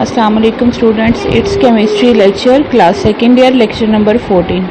Assalamu alaikum students, it's chemistry lecture class second year lecture number 14.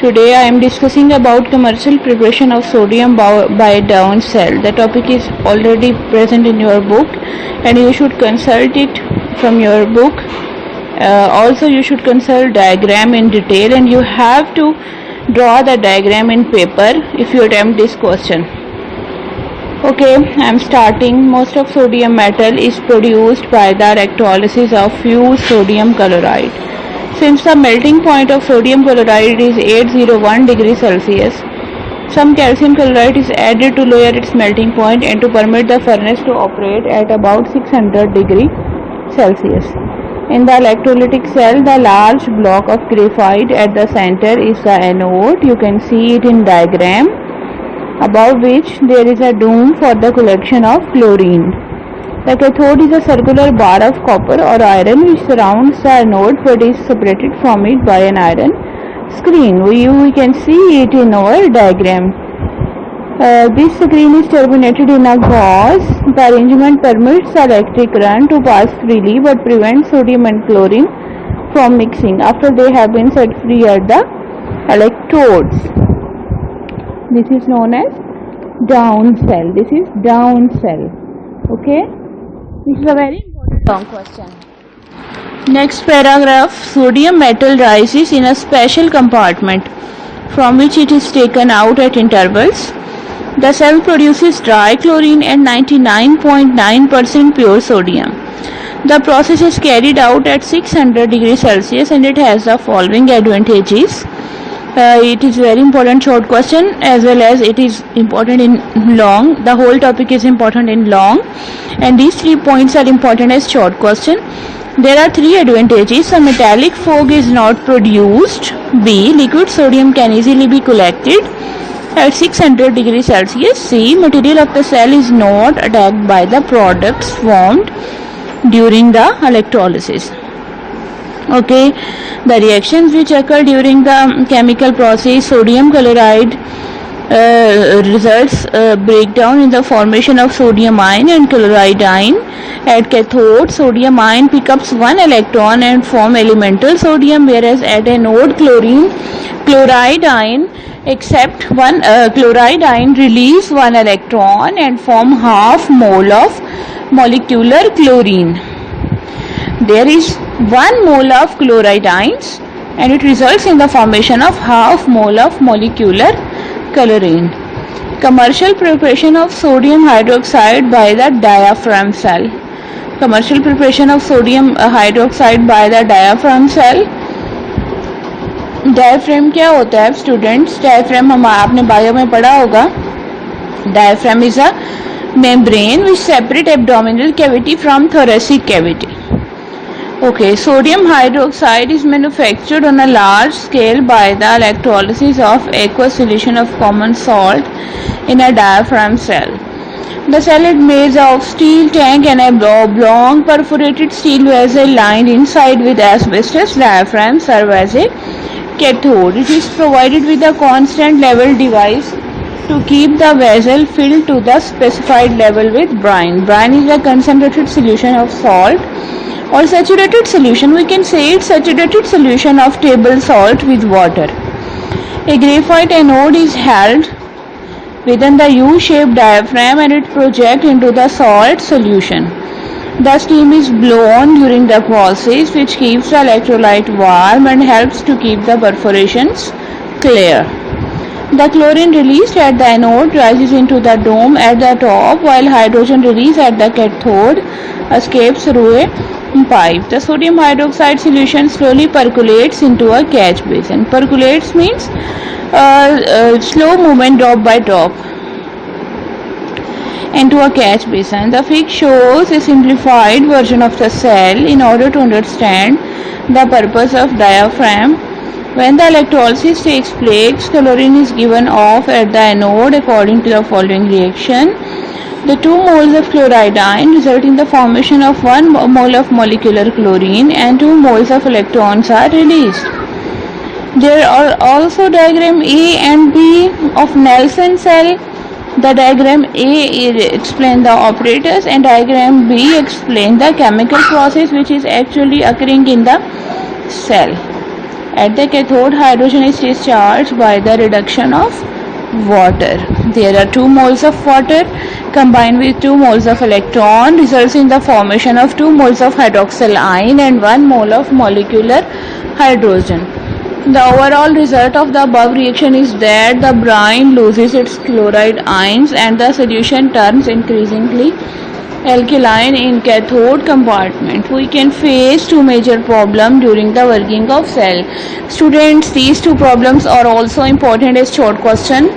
Today I am discussing about commercial preparation of sodium by Down cell. The topic is already present in your book and you should consult it from your book. Also you should consult diagram in detail and you have to draw the diagram in paper if you attempt this question. Okay, I am starting. Most of sodium metal is produced by the electrolysis of fused sodium chloride. Since the melting point of sodium chloride is 801 degrees Celsius, some calcium chloride is added to lower its melting point and to permit the furnace to operate at about 600 degrees Celsius. In the electrolytic cell, the large block of graphite at the center is the anode. You can see it in diagram, above which there is a dome for the collection of chlorine. The cathode is a circular bar of copper or iron which surrounds the anode but is separated from it by an iron screen. We can see it in our diagram. This screen is terminated in a gauze. The arrangement permits the electric current to pass freely but prevents sodium and chlorine from mixing after they have been set free at the electrodes. This is known as down cell. This is down cell. Okay? This is a very important long question. Next paragraph. Sodium metal rises in a special compartment from which it is taken out at intervals. The cell produces dry chlorine and 99.9% pure sodium. The process is carried out at 600 degrees Celsius and it has the following advantages. It is very important short question as well as it is important in long. The whole topic is important in long and these 3 points are important as short question. There are 3 advantages. A metallic fog is not produced. B. Liquid sodium can easily be collected at 600 degrees Celsius. C. Material of the cell is not attacked by the products formed during the electrolysis. Okay, the reactions which occur during the chemical process, sodium chloride results breakdown in the formation of sodium ion and chloride ion. At cathode, sodium ion picks up 1 electron and form elemental sodium, whereas at anode, chloride ion except one chloride ion release 1 electron and form half mole of molecular chlorine. There is 1 mole of chloride ions and it results in the formation of half mole of molecular chlorine. Commercial preparation of sodium hydroxide by the diaphragm cell. Commercial preparation of sodium hydroxide by the diaphragm cell. Diaphragm क्या होता है students? Diaphragm हम आपने bio में पढ़ा होगा. Diaphragm is a membrane which separate abdominal cavity from thoracic cavity. Okay, sodium hydroxide is manufactured on a large scale by the electrolysis of aqueous solution of common salt in a diaphragm cell. The cell is made of steel tank and a oblong perforated steel vessel lined inside with asbestos. Diaphragm serve as a cathode. It is provided with a constant level device to keep the vessel filled to the specified level with brine. Brine is a concentrated solution of salt or saturated solution. We can say it's saturated solution of table salt with water. A graphite anode is held within the U-shaped diaphragm and it projects into the salt solution. The steam is blown during the process which keeps the electrolyte warm and helps to keep the perforations clear. The chlorine released at the anode rises into the dome at the top while hydrogen released at the cathode escapes through a pipe. The sodium hydroxide solution slowly percolates into a catch basin. Percolates means slow movement drop by drop into a catch basin. The figure shows a simplified version of the cell in order to understand the purpose of diaphragm. When the electrolysis takes place, chlorine is given off at the anode according to the following reaction. The 2 moles of chloride ion result in the formation of 1 mole of molecular chlorine and 2 moles of electrons are released. There are also diagram A and B of Nelson cell. The diagram A explains the operators and diagram B explains the chemical process which is actually occurring in the cell. At the cathode, hydrogen is discharged by the reduction of water. There are 2 moles of water combined with 2 moles of electron results in the formation of 2 moles of hydroxyl ion and 1 mole of molecular hydrogen. The overall result of the above reaction is that the brine loses its chloride ions and the solution turns increasingly alkaline in cathode compartment. We can face 2 major problems during the working of cell. Students, these 2 problems are also important as short question.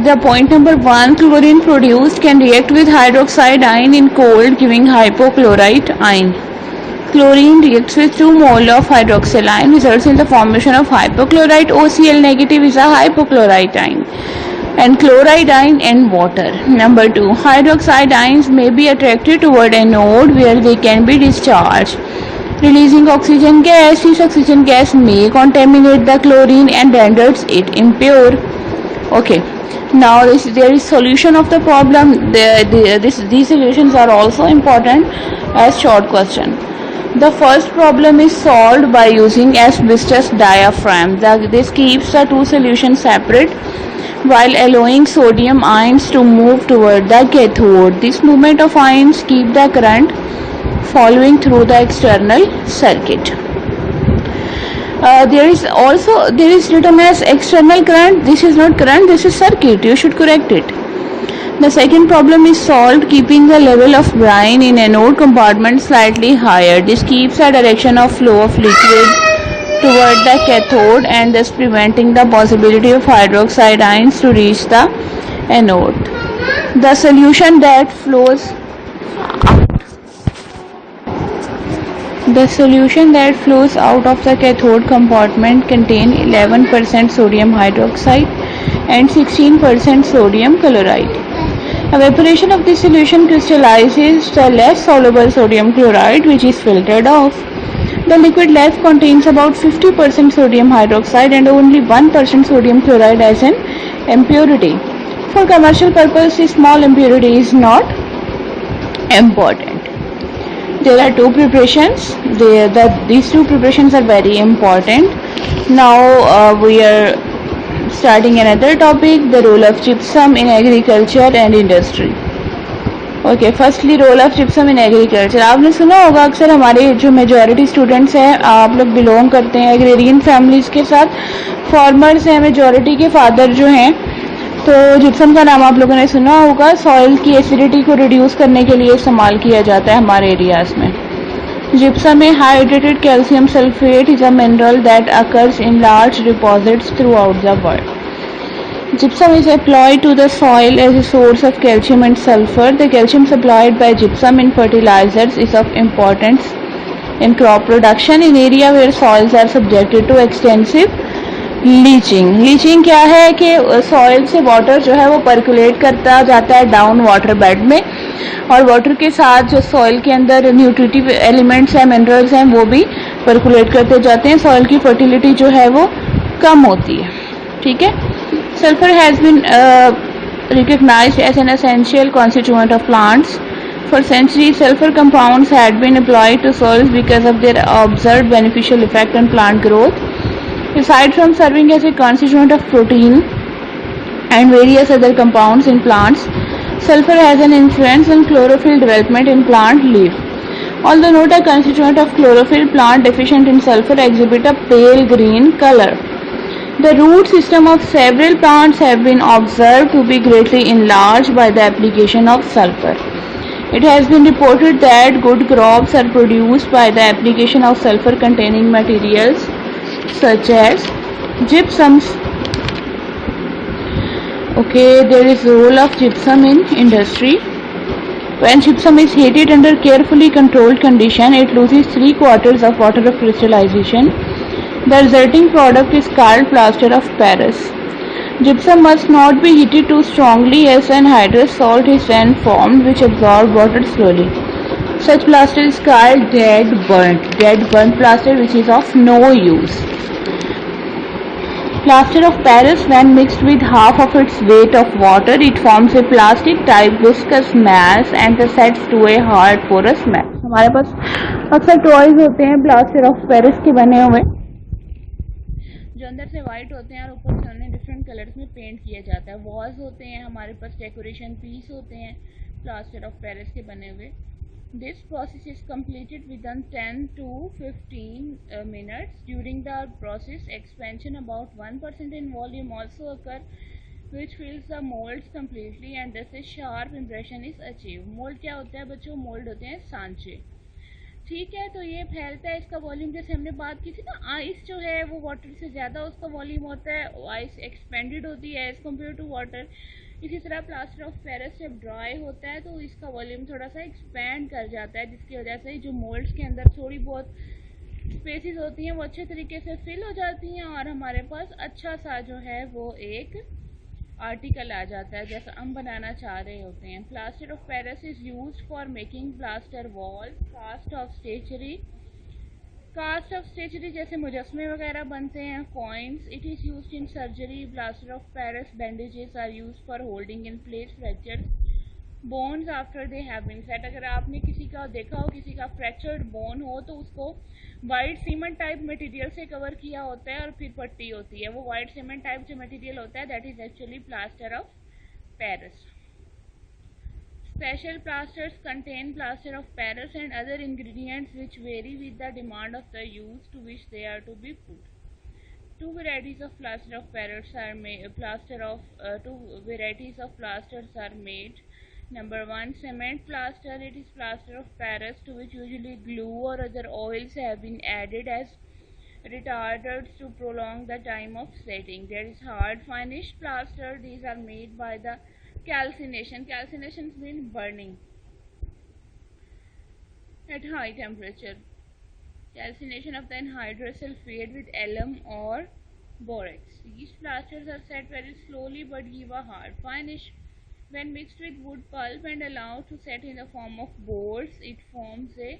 The point number 1, chlorine produced can react with hydroxide ion in cold giving hypochlorite ion. Chlorine reacts with 2 mole of hydroxyl ion results in the formation of hypochlorite. OCl negative is a hypochlorite ion and chloride ion and water. Number 2, hydroxide ions may be attracted toward anode where they can be discharged, releasing oxygen gas. This oxygen gas may contaminate the chlorine and renders it impure. Okay, now there is solution of the problem. These solutions are also important as short question. The first problem is solved by using asbestos diaphragm. This keeps the 2 solutions separate while allowing sodium ions to move toward the cathode. This movement of ions keep the current following through the external circuit. There is written as external current. This is not current, this is circuit. You should correct it. The second problem is solved keeping the level of brine in anode compartment slightly higher. This keeps the direction of flow of liquid toward the cathode and thus preventing the possibility of hydroxide ions to reach the anode. The solution that flows out of the cathode compartment contain 11% sodium hydroxide and 16% sodium chloride. Evaporation of this solution crystallizes the less soluble sodium chloride which is filtered off. The liquid left contains about 50% sodium hydroxide and only 1% sodium chloride as an impurity. For commercial purpose, this small impurity is not important. There are 2 preparations. These 2 preparations are very important. Now we are starting another topic, the role of gypsum in agriculture and industry. Okay, firstly role of gypsum in agriculture. आपने सुना होगा अक्सर हमारे जो majority students हैं, आप लोग belong करते हैं एग्रेरियन फैमिलीज के साथ, फार्मर्स हैं, मेजॉरिटी के फादर जो हैं, तो जिप्सम का नाम आप लोगों ने सुना होगा. सॉइल की एसिडिटी को रिड्यूस करने के लिए इस्तेमाल किया जाता है हमारे एरियाज में. Gypsum, a hydrated calcium sulfate, is a mineral that occurs in large deposits throughout the world. Gypsum is applied to the soil as a source of calcium and sulfur. The calcium supplied by gypsum in fertilizers is of importance in crop production in area where soils are subjected to extensive leaching. Leaching क्या है कि soil से water जो है वो percolate करता जाता है डाउन वाटर बेड में, और वाटर के साथ जो सॉइल के अंदर न्यूट्रिटिव एलिमेंट्स हैं, मिनरल्स हैं, वो भी पर्कुलेट करते जाते हैं. सॉइल की फर्टिलिटी जो है वो कम होती है. ठीक है. Sulphur has been recognized as an essential constituent of plants. For centuries, sulfur compounds had been applied to soils because of their observed beneficial effect on plant growth. Aside from serving as a constituent of protein and various other compounds in plants, sulfur has an influence on chlorophyll development in plant leaf. Although not a constituent of chlorophyll, plant deficient in sulfur exhibit a pale green color. The root system of several plants have been observed to be greatly enlarged by the application of sulfur. It has been reported that good crops are produced by the application of sulfur-containing materials such as gypsums. Okay, there is a role of gypsum in industry. When gypsum is heated under carefully controlled condition, it loses 3/4 of water of crystallization. The resulting product is called plaster of Paris. Gypsum must not be heated too strongly as anhydrous salt is then formed which absorbs water slowly. Such plaster is called dead burnt plaster, which is of no use. Plaster of Paris, when mixed with half of its weight of water, it forms a plastic-type viscous mass and sets to a hard porous mass. हमारे पास अक्सर toys होते हैं plaster of Paris के बने हुए, जो अंदर से वाइट होते हैं और ऊपर से उन्हें डिफरेंट कलर्स में पेंट किया जाता है. वॉल्स होते हैं हमारे पास, डेकोरेशन पीस होते हैं प्लास्टर ऑफ पेरिस के बने हुए. This process is completed within 10 to 15 minutes. During the process, expansion about 1% in volume also occur, which fills the molds completely and thus a sharp impression is achieved. Mold क्या होता है बच्चों? Mold होते हैं सांचे. ठीक है, तो ये फैलता है, इसका वॉल्यूम जैसे हमने बात की थी ना, आइस जो है वो वाटर से ज़्यादा उसका वॉल्यूम होता है, आइस एक्सपेंडेड होती है एज़ कम्पेयर टू वाटर. इसी तरह प्लास्टर ऑफ पेरिस जब ड्राई होता है तो इसका वॉल्यूम थोड़ा सा एक्सपैंड कर जाता है, जिसकी वजह से जो मोल्ड्स के अंदर थोड़ी बहुत स्पेसेस होती हैं वो अच्छे तरीके से फिल हो जाती हैं और हमारे पास अच्छा सा जो है वो एक आर्टिकल आ जाता है जैसा हम बनाना चाह रहे होते हैं. Plaster of Paris is used for making plaster walls. Cast of statuary जैसे मुजस्मे वगैरह बनते हैं. Coins. It is used in surgery. Plaster of Paris bandages are used for holding in place fracture bones after they have been set. अगर आपने किसी का देखा हो, किसी का फ्रैक्चर्ड बोन हो, तो उसको वाइट सीमेंट टाइप मटेरियल से कवर किया होता है और फिर पट्टी होती है. वो वाइट सीमेंट टाइप जो मटेरियल होता है that is actually plaster of Paris. Special plasters contain plaster of Paris and other ingredients which vary with the demand of the use to which they are to be put. Two varieties of plaster of Paris are made. Two varieties of plasters are made. Number 1, cement plaster. It is plaster of Paris to which usually glue or other oils have been added as retardants to prolong the time of setting. There is hard finished plaster. These are made by the calcination. Calcination means burning at high temperature. Calcination of the anhydrous sulfate with alum or borax. These plasters are set very slowly but give a hard finish. When mixed with wood pulp and allowed to set in the form of boards, it forms a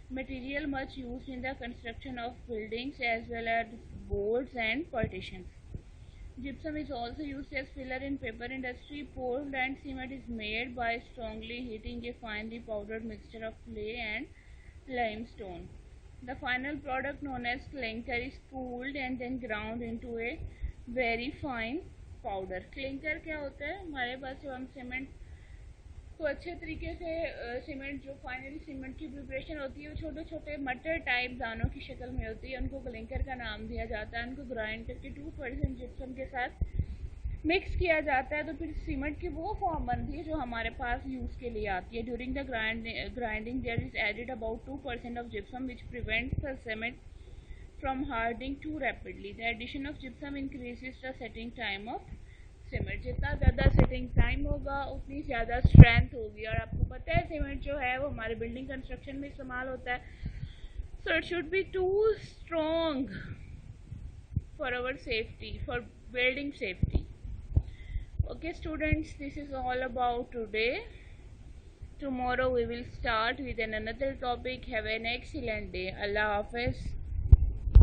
material much used in the construction of buildings as well as boards and partitions. Gypsum is also used as filler in paper industry. Portland cement is made by strongly heating a finely powdered mixture of clay and limestone. The final product known as clinker is cooled and then ground into a very fine powder. Clinker क्या होता है? हमारे पास जब हम cement को अच्छे तरीके से सीमेंट जो फाइनली सीमेंट की प्रिपरेशन होती है वो छोटे छोटे मटर टाइप दानों की शक्ल में होती है, उनको क्लिंकर का नाम दिया जाता है. उनको ग्राइंड करके 2% जिप्सम के साथ मिक्स किया जाता है तो फिर सीमेंट की वो फॉर्म बनती है जो हमारे पास यूज़ के लिए आती है. During the grinding there is added about 2% of gypsum which prevents the cement from hardening too rapidly. The addition of gypsum increases the setting time of cement. जितना ज़्यादा सेटिंग टाइम होगा उतनी ज़्यादा स्ट्रेंथ होगी. और आपको पता है सीमेंट जो है वो हमारे बिल्डिंग कंस्ट्रक्शन में इस्तेमाल होता है. So it should be too strong for our safety, for building safety. Okay students, this is all about today. Tomorrow we will start with another topic. Have an excellent day. Allah Hafiz.